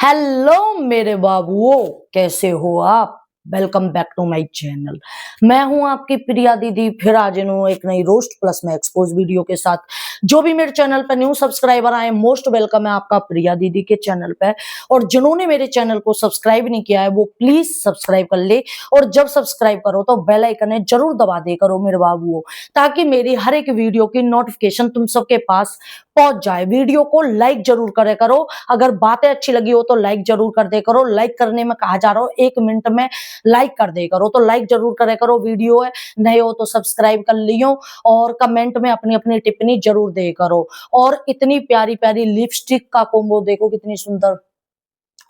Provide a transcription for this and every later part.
Hello मेरे बाबुओ, कैसे हो आप? Welcome back to my channel. मैं हूं आपकी प्रिया दीदी, फिर आज हूं एक नई रोस्ट प्लस में एक्सपोज वीडियो के साथ। जो भी मेरे चैनल पर न्यू सब्सक्राइबर आए, मोस्ट वेलकम है आपका प्रिया दीदी के चैनल पे। और जिन्होंने मेरे चैनल को सब्सक्राइब नहीं किया है वो प्लीज सब्सक्राइब कर ले। और जब सब्सक्राइब करो तो बेल आइकन है जरूर दबा दे करो मेरे बाबुओ, ताकि मेरी हर एक वीडियो की नोटिफिकेशन तुम सबके पास पहुंच जाए। वीडियो को लाइक जरूर करे करो, अगर बातें अच्छी लगी हो तो लाइक जरूर कर दे करो। लाइक करने में कहा जा रहा हो 1 मिनट में लाइक कर दे करो, तो लाइक जरूर करे करो। वीडियो है नए हो तो सब्सक्राइब कर लियो और कमेंट में अपनी अपनी टिप्पणी जरूर दे करो। और इतनी प्यारी प्यारी लिपस्टिक का कॉम्बो देखो कितनी सुंदर,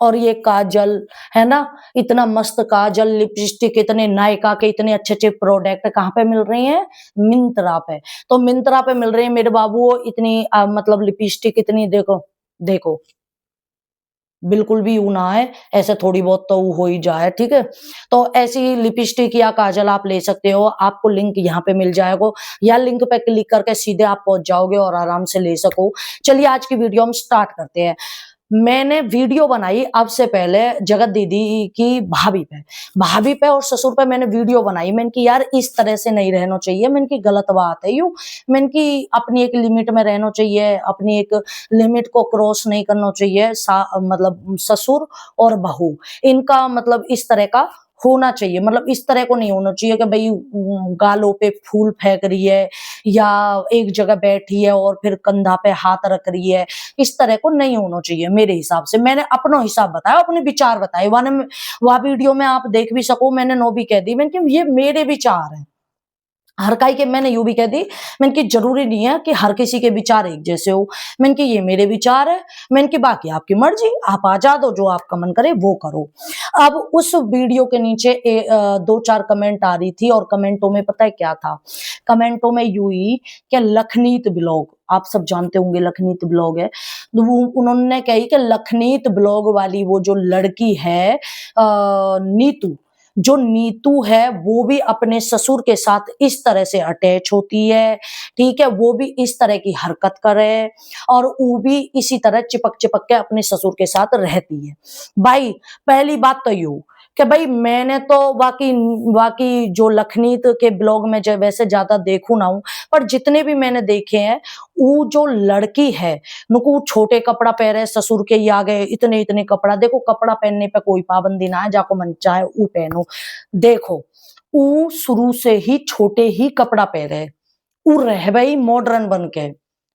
और ये काजल है ना, इतना मस्त काजल लिपस्टिक, इतने नायका के इतने अच्छे अच्छे प्रोडक्ट कहाँ पे मिल रहे हैं? मिंत्रा पे। तो मिंत्रा पे मिल रहे हैं मेरे बाबू इतनी मतलब लिपस्टिक इतनी, देखो देखो, बिल्कुल भी ऊ ना है, ऐसे थोड़ी बहुत तो ऊ हो ही जाए, ठीक है। तो ऐसी लिपस्टिक या काजल आप ले सकते हो, आपको लिंक यहाँ पे मिल जाएगा, या लिंक पे क्लिक करके सीधे आप पहुंच जाओगे और आराम से ले सको। चलिए आज की वीडियो हम स्टार्ट करते हैं। मैंने वीडियो बनाई अब से पहले जगत दीदी की भाभी पे और ससुर पे मैंने वीडियो बनाई। मैंने की यार इस तरह से नहीं रहना चाहिए, मैंने की गलत बात है। यू मैंने की अपनी एक लिमिट में रहना चाहिए, अपनी एक लिमिट को क्रॉस नहीं करना चाहिए। मतलब ससुर और बहू, इनका मतलब इस तरह का होना चाहिए, मतलब इस तरह को नहीं होना चाहिए कि भाई गालों पे फूल फेंक रही है या एक जगह बैठी है और फिर कंधा पे हाथ रख रही है। इस तरह को नहीं होना चाहिए मेरे हिसाब से। मैंने अपना हिसाब बताया, अपने विचार बताए, वह वीडियो में आप देख भी सको। मैंने नो भी कह दी, मैंने कि ये मेरे विचार हैं। हर काई के मैंने यूं भी कह दी, मैंने कि जरूरी नहीं है कि हर किसी के विचार एक जैसे हो। मैंने कि ये मेरे विचार है, मैंने कि बाकी आपकी मर्जी, आप आजाद हो, जो आपका मन करे वो करो। अब उस वीडियो के नीचे 2-4 कमेंट आ रही थी, और कमेंटों में पता है क्या था? कमेंटों में यूं ही क्या, लखनीत ब्लॉग, आप सब जानते होंगे लखनीत ब्लॉग है। तो उन्होंने कही कि लखनीत ब्लॉग वाली वो जो लड़की है नीतू, जो नीतू है वो भी अपने ससुर के साथ इस तरह से अटैच होती है, ठीक है, वो भी इस तरह की हरकत करे और वो भी इसी तरह चिपक चिपक के अपने ससुर के साथ रहती है। भाई पहली बात तो यू कि भाई मैंने तो बाकी बाकी जो लखनीत के ब्लॉग में जो वैसे ज्यादा देखू ना हूं, पर जितने भी मैंने देखे हैं, वो जो लड़की है नुकू छोटे कपड़ा पहने, ससुर के ही आ गए इतने इतने कपड़ा। देखो कपड़ा पहनने पे कोई पाबंदी ना है, जाको मन चाहे वो पहनो। देखो ऊ शुरू से ही छोटे ही कपड़ा पहने, ऊ रह भाई मॉडर्न बन के।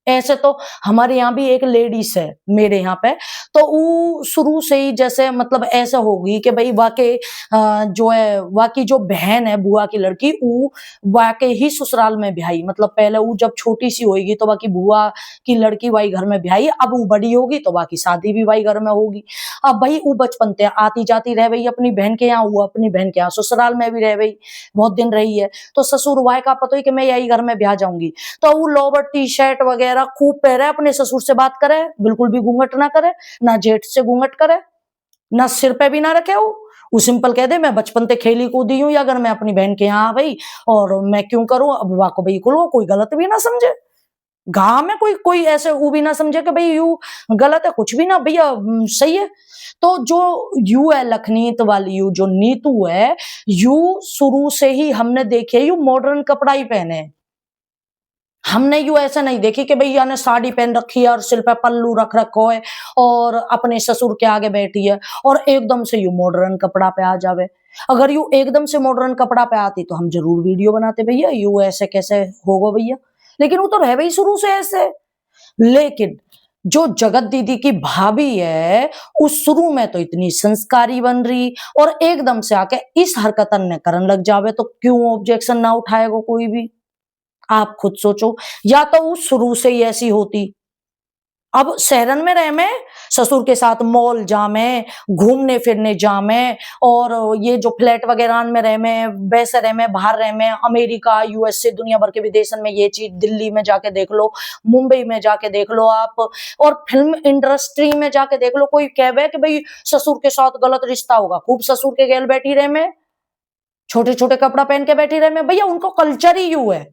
ऐसे तो हमारे यहाँ भी एक लेडीज है मेरे यहाँ पे, तो वो शुरू से ही जैसे मतलब ऐसा होगी कि भाई वाके जो है वाकी जो बहन है बुआ की लड़की, वो वाके ही ससुराल में ब्याही, मतलब पहले वो जब छोटी सी होगी तो बाकी बुआ की लड़की वाई घर में ब्याही, अब वो बड़ी होगी तो बाकी शादी भी वाई घर में होगी। अब भाई वो बचपन से आती जाती रह गई अपनी बहन के यहाँ, वो अपनी बहन के यहाँ ससुराल में भी रह गई, बहुत दिन रही है। तो ससुर वाई का पता ही कि मैं यही घर में ब्याह जाऊंगी, तो वो लोवर टी शर्ट वगैरह खूब पहने, अपने ससुर से बात करे, बिल्कुल भी घूंघट ना करे, ना जेठ से घूंघट करे, ना सिर पे भी ना रखे। वो सिंपल कह दे मैं बचपन से खेली कूदी हूँ, या अगर मैं अपनी बहन के यहाँ आ गई और मैं क्यों करूं, अब वाह को भाई को कोई गलत भी ना समझे, गांव में कोई कोई ऐसे वो भी ना समझे कि भाई यू गलत है, कुछ भी ना भैया सही है। तो जो यू है लखनीत वाली, यू जो नीतू है, यू शुरू से ही हमने देखे यू मॉडर्न कपड़ा ही पहने। हमने यू ऐसा नहीं देखी कि भैया ने साड़ी पहन रखी है और सिर पे पल्लू रख रखो है और अपने ससुर के आगे बैठी है और एकदम से यू मॉडर्न कपड़ा पे आ जावे। अगर यू एकदम से मॉडर्न कपड़ा पे आती तो हम जरूर वीडियो बनाते, भैया यू ऐसे कैसे होगा भैया, लेकिन वो तो रह गई शुरू से ऐसे। लेकिन जो जगत दीदी की भाभी है, उस शुरू में तो इतनी संस्कारी बन रही और एकदम से आके इस हरकतन ने करन लग जावे, तो क्यों ऑब्जेक्शन ना उठाएगा कोई भी? आप खुद सोचो, या तो वो शुरू से ही ऐसी होती। अब शहरन में रह में ससुर के साथ मॉल जामे, घूमने फिरने जामे, और ये जो फ्लैट वगैरह में रह में, वैसे रह में, बाहर रह में, अमेरिका यूएसए दुनिया भर के विदेशन में ये चीज, दिल्ली में जाके देख लो, मुंबई में जाके देख लो आप, और फिल्म इंडस्ट्री में जाके देख लो। कोई कहवे कि भाई ससुर के साथ गलत रिश्ता होगा, खूब ससुर के गैल बैठी रहे में, छोटे छोटे कपड़ा पहन के बैठी रहे में, भैया उनको कल्चर ही यू है,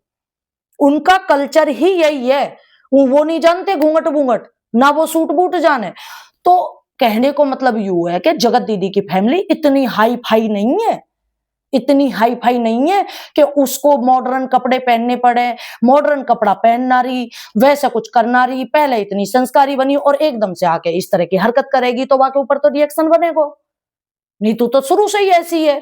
उनका कल्चर ही यही है। वो नहीं जानते घूंघट बूंघट, ना वो सूट बूट जाने। तो कहने को मतलब यूं है कि जगत दीदी की फैमिली इतनी हाई फाई नहीं है, इतनी हाई फाई नहीं है कि उसको मॉडर्न कपड़े पहनने पड़े, मॉडर्न कपड़ा पहनना रही, वैसा कुछ करना रही, पहले इतनी संस्कारी बनी और एकदम से आके इस तरह की हरकत करेगी तो वहां के ऊपर तो रिएक्शन बनेगा। नीतू तो शुरू से ही ऐसी है,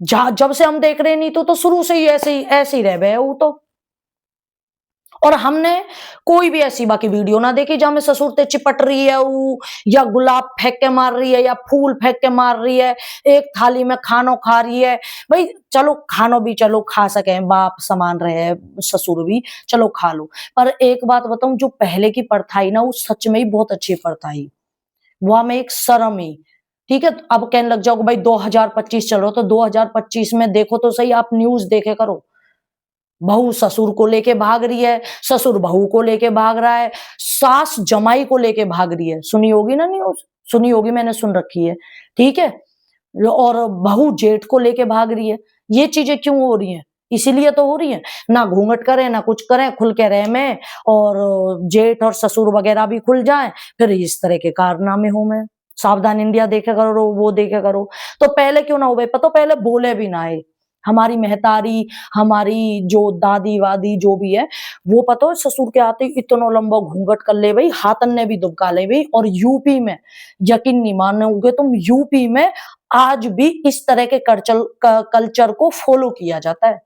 जब से हम देख रहे हैं नीतू तो शुरू से ही ऐसे ही रह गए वो तो। और हमने कोई भी ऐसी बाकी वीडियो ना देखी जहां में ससुर ते चिपट रही है वो, या गुलाब फेंक के मार रही है, या फूल फेंक के मार रही है, एक थाली में खानो खा रही है। भाई चलो खानो भी चलो खा सके, बाप समान रहे ससुर भी, चलो खा लो। पर एक बात बताऊं, जो पहले की प्रथाई ना वो सच में ही बहुत अच्छी प्रथाई, वहां में एक शर्म ही। ठीक है, अब कहने लग जाओगे भाई 2025 चल रहा, तो 2025 में देखो तो सही, आप न्यूज देखे करो। बहू ससुर को लेके भाग रही है, ससुर बहू को लेके भाग रहा है, सास जमाई को लेके भाग रही है। सुनी होगी ना न्यूज, सुनी होगी, मैंने सुन रखी है। ठीक है, और बहू जेठ को लेके भाग रही है। ये चीजें क्यों हो रही हैं? इसीलिए तो हो रही है ना, घूंघट करें ना कुछ करें, खुल के रहे में, और जेठ और ससुर वगैरह भी खुल जाएं, फिर इस तरह के कारनामे हो में। सावधान इंडिया देखे करो, वो देखे करो। तो पहले क्यों ना हो, पता, पहले बोले भी ना है। हमारी महतारी, हमारी जो दादी वादी जो भी है, वो पता है ससुर के आते ही इतना लंबा घूंघट कर ले भाई, हाथन ने भी दुबका ले भाई। और यूपी में, यकीन नहीं मानोगे तुम, यूपी में आज भी इस तरह के कल्चर को फॉलो किया जाता है।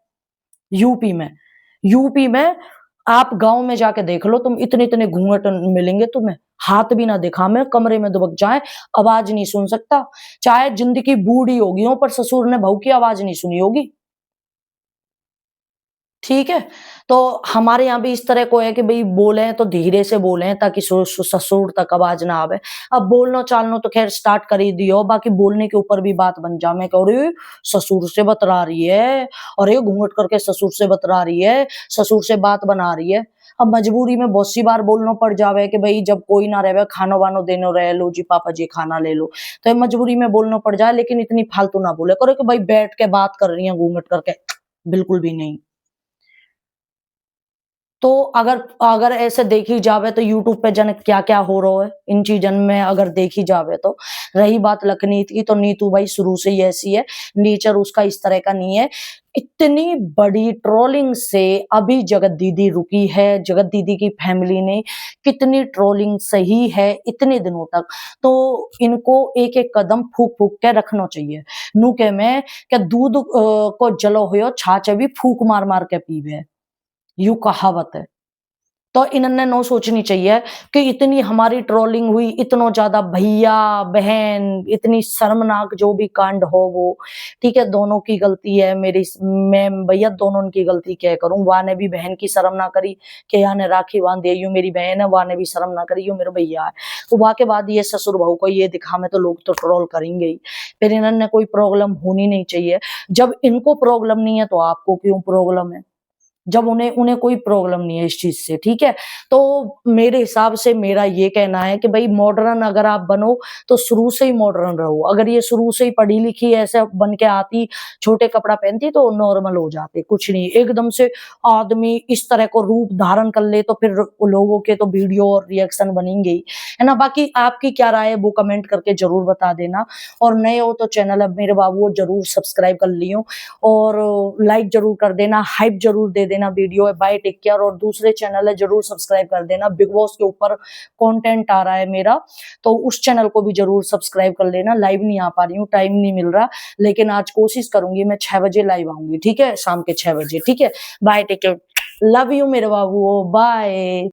यूपी में, यूपी में आप गांव में जाके देख लो तुम, इतने इतने घूंघट मिलेंगे तुम्हें। हाथ भी ना दिखा में, कमरे में दुबक जाए, आवाज नहीं सुन सकता। चाहे जिंदगी बूढ़ी होगी हो, पर ससुर ने बहू की आवाज नहीं सुनी होगी। ठीक है, तो हमारे यहाँ भी इस तरह को है कि भाई बोले तो धीरे से बोले ताकि ससुर तक आवाज ना आवे। अब बोलना चालना तो खैर स्टार्ट कर ही दियो, बाकी बोलने के ऊपर भी बात बन जा। मैं कह रही हूँ ससुर से बतरा रही है, और ये घूंघट करके ससुर से बतरा रही है, ससुर से बात बना रही है। अब मजबूरी में बहुत सी बार बोलना पड़ जावे कि भाई जब कोई ना रहे, खानो वानो देनो रहे, लो जी पापा जी खाना ले लो, तो ये मजबूरी में बोलना पड़ जाए। लेकिन इतनी फालतू ना बोले करो कि भाई बैठ के बात कर रही है घूंघट करके, बिल्कुल भी नहीं। तो अगर अगर ऐसे देखी जावे तो यूट्यूब पे जन क्या क्या हो रहा है इन चीजन में, अगर देखी जावे तो। रही बात लखनीत की, तो नीतू भाई शुरू से ही ऐसी है, नेचर उसका इस तरह का नहीं है। इतनी बड़ी ट्रोलिंग से अभी जगत दीदी रुकी है, जगत दीदी की फैमिली ने कितनी ट्रोलिंग सही है इतने दिनों तक, तो इनको एक एक कदम फूक फूक के रखना चाहिए। नू के में क्या दूध को जलो हुयो छाछ भी फूक मार मार के पीवे, यूं कहावत है। तो इन्होंने नो सोचनी चाहिए कि इतनी हमारी ट्रोलिंग हुई, इतना ज्यादा भैया बहन, इतनी शर्मनाक जो भी कांड हो वो। ठीक है, दोनों की गलती है मेरी, मैं भैया दोनों की गलती क्या करूं। वहां ने भी बहन की शर्म ना करी कि यहाँ ने राखी बांध दिया, यूं मेरी बहन है, वहां ने भी शर्म ना करी, यूं मेरा भैया है। तो वहां के बाद ये ससुर बहू को ये दिखा में तो लोग तो ट्रोल करेंगे ही। फिर इन्होंने कोई प्रॉब्लम होनी नहीं चाहिए। जब इनको प्रॉब्लम नहीं है तो आपको क्यों प्रॉब्लम है? जब उन्हें उन्हें कोई प्रॉब्लम नहीं है इस चीज से। ठीक है, तो मेरे हिसाब से मेरा ये कहना है कि भाई मॉडर्न अगर आप बनो तो शुरू से ही मॉडर्न रहो। अगर ये शुरू से ही पढ़ी लिखी ऐसे बन के आती, छोटे कपड़ा पहनती, तो नॉर्मल हो जाते। कुछ नहीं, एकदम से आदमी इस तरह को रूप धारण कर ले तो फिर लोगों के तो वीडियो और रिएक्शन बनेंगे ही, है ना। बाकी आपकी क्या राय है वो कमेंट करके जरूर बता देना। और नए हो तो चैनल अब मेरे बाबू जरूर सब्सक्राइब कर लियो, और लाइक जरूर कर देना, हाइप जरूर दे देना वीडियो है। Bye, take care. और दूसरे चैनल है जरूर सब्सक्राइब कर देना, बिग बॉस के ऊपर कंटेंट आ रहा है मेरा, तो उस चैनल को भी जरूर सब्सक्राइब कर लेना। लाइव नहीं आ पा रही हूँ, टाइम नहीं मिल रहा, लेकिन आज कोशिश करूंगी, मैं 6 बजे लाइव आऊंगी। ठीक है, शाम के 6 बजे। ठीक है, bye, take care, love you मेरे बाबू, बाय।